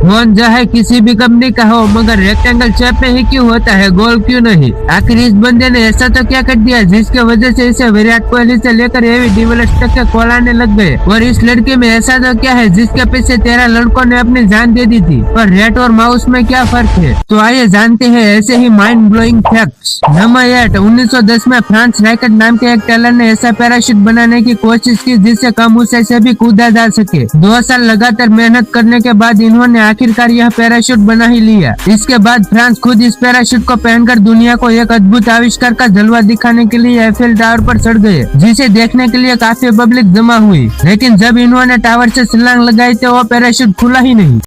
Phone जो है किसी भी कंपनी का हो मगर रेक्टेंगल शेप में ही क्यों होता है, गोल क्यों नहीं। आखिर इस बंदे ने ऐसा तो क्या कर दिया जिसके वजह से इसे विराट कोहली से लेकर एवी डिविलियर्स तक के कॉल आने लग गए। और इस लड़के में ऐसा तो क्या है जिसके पीछे 13 लड़कों ने अपनी जान दे दी थी। और रेट और माउस में क्या फर्क है, तो आइए जानते हैं ऐसे ही माइंड ब्लोइंग फैक्ट्स। नंबर 8, 1910 में फ्रांस राइकट नाम के एक टेलर ने ऐसा पैराशूट बनाने की कोशिश की जिससे कम ऊंचाई से भी कूदा जा सके। 2 साल लगातार मेहनत करने के बाद इन्होंने आखिरकार यह पैराशूट बना ही लिया। इसके बाद फ्रांस खुद इस पैराशूट को पहनकर दुनिया को एक अद्भुत आविष्कार का जलवा दिखाने के लिए एफिल टावर पर चढ़ गए, जिसे देखने के लिए काफी पब्लिक जमा हुई। लेकिन जब इन्होंने टावर से छलांग लगाई तो वो पैराशूट खुला ही नहीं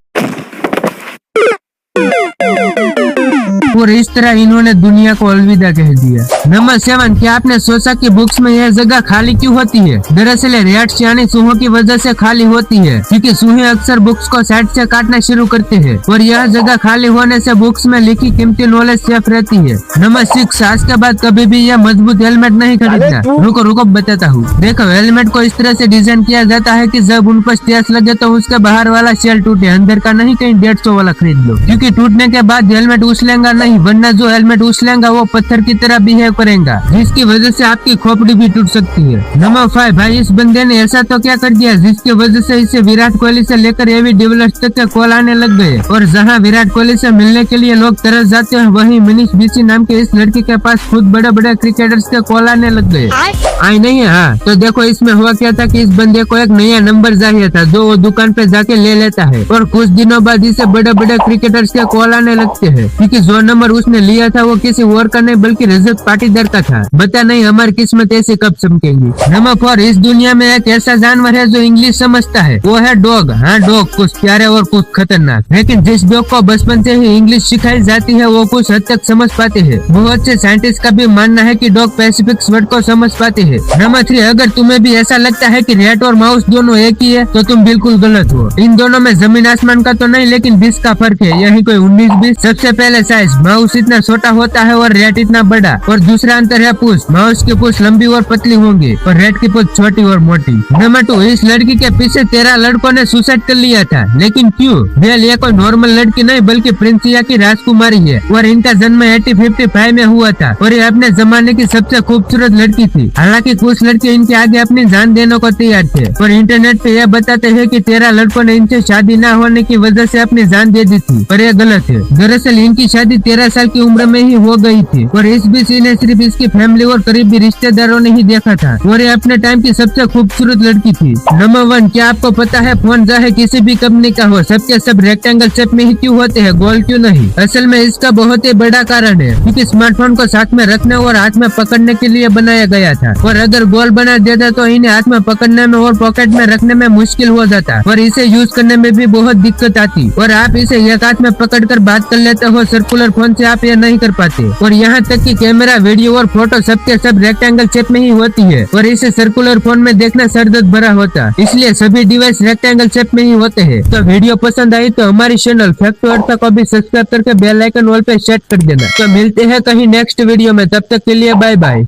और इस तरह इन्होंने दुनिया को अलविदा कह दिया। नंबर 7, क्या आपने सोचा कि बुक्स में यह जगह खाली क्यों होती है? दरअसल रैट्स यानी चूहों की वजह से खाली होती है, क्योंकि चूहे अक्सर बुक्स को साइड से काटना शुरू करते हैं और यह जगह खाली होने से बुक्स में लिखी कीमती नॉलेज सेफ रहती है। नंबर 6, आज के बाद कभी भी यह मजबूत हेलमेट नहीं खरीदना। रुको बताता हूँ। देखो, हेलमेट को इस तरह से डिजाइन किया जाता है कि जब उन पर स्ट्रेस लगे तो उसके बाहर वाला शेल टूटे, अंदर का नहीं। कहीं 150 वाला खरीद लो, क्योंकि टूटने के बाद हेलमेट उछलेगा नहीं, वरना जो हेलमेट उछलेगा वो पत्थर की तरह बिहेव करेगा, जिसकी वजह से आपकी खोपड़ी भी टूट सकती है। नंबर 5, भाई इस बंदे ने ऐसा तो क्या कर दिया जिसकी वजह से इसे विराट कोहली से लेकर एवी डिविलियर्स तक के कॉल आने लग गए। और जहां विराट कोहली से मिलने के लिए लोग तरस जाते हैं, वहीं मनीष बीसी नाम के इस लड़के के पास खुद बड़े बड़े क्रिकेटर्स के कॉल आने लग गए। आई नहीं है। हाँ, तो देखो इसमें हुआ क्या था कि इस बंदे को एक नया नंबर चाहिए था जो वो दुकान पे जाके ले लेता है और कुछ दिनों बाद इसे बड़े बड़े क्रिकेटर्स के कॉल आने लगते हैं, क्योंकि जो नंबर उसने लिया था वो किसी और का नहीं बल्कि रजत पाटीदार का था। बता नहीं हमारी किस्मत ऐसी कब चमकेगी। नंबर 4, इस दुनिया में एक ऐसा जानवर है जो इंग्लिश समझता है, वो है डॉग। हाँ, डॉग कुछ प्यारे और कुछ खतरनाक, लेकिन जिस डॉग को बचपन से ही इंग्लिश सिखाई जाती है वो कुछ हद तक समझ पाते हैं। बहुत से साइंटिस्ट का भी मानना है कि डॉग पैसिफिक वर्ड को समझ पाते हैं। नंबर 3, अगर तुम्हें भी ऐसा लगता है कि रैट और माउस दोनों एक ही है तो तुम बिल्कुल गलत हो। इन दोनों में जमीन आसमान का तो नहीं, लेकिन 20 का फर्क है, यही कोई 19-20। सबसे पहले साइज, माउस इतना छोटा होता है और रैट इतना बड़ा। और दूसरा अंतर है पूंछ, माउस की पूंछ लंबी और पतली होंगी और रैट की पूंछ छोटी और मोटी। नंबर 2, इस लड़की के पीछे 13 लड़कों ने सुसाइड कर लिया था, लेकिन क्यों? वेल, ये कोई नॉर्मल लड़की नहीं बल्कि प्रिंसिया की राजकुमारी है और इनका जन्म 1855 में हुआ था और ये अपने जमाने की सबसे खूबसूरत लड़की थी। हालांकि कुछ लड़के इनके आगे अपनी जान देने को तैयार थे और इंटरनेट पे यह बताते हैं कि 13 लड़कों ने इनसे शादी न होने की वजह से अपनी जान दे दी थी, पर यह गलत है। दरअसल इनकी शादी 13 साल की उम्र में ही हो गई थी और इस बीच इन्हें सिर्फ इसकी फैमिली और करीबी रिश्तेदारों ने ही देखा था और ये अपने टाइम की सबसे खूबसूरत लड़की थी। नंबर 1, क्या आपको पता है फोन चाहे किसी भी कंपनी का हो, सबके सब रेक्टेंगल शेप में ही क्यों होते हैं, गोल क्यों नहीं? असल में इसका बहुत ही बड़ा कारण है, क्योंकि स्मार्टफोन को साथ में रखने और हाथ में पकड़ने के लिए बनाया गया था और अगर गोल बना देता तो इन्हें हाथ में पकड़ने में और पॉकेट में रखने में मुश्किल हो जाता और इसे यूज करने में भी बहुत दिक्कत आती। और आप इसे एक हाथ में पकड़कर बात कर लेते हो, सर्कुलर फोन से आप यह नहीं कर पाते। और यहाँ तक कि कैमरा, वीडियो और फोटो सबके सब रेक्टेंगल शेप में ही होती है और इसे सर्कुलर फोन में देखना सरदर्द भरा होता, इसलिए सभी डिवाइस रेक्टेंगल शेप में ही होते हैं। तो वीडियो पसंद आई तो हमारी चैनल फैक्ट टू अर्थ को भी सब्सक्राइब करके बेल आइकन ऑल पे सेट कर देना। तो मिलते हैं कहीं नेक्स्ट वीडियो में, तब तक के लिए बाय बाय।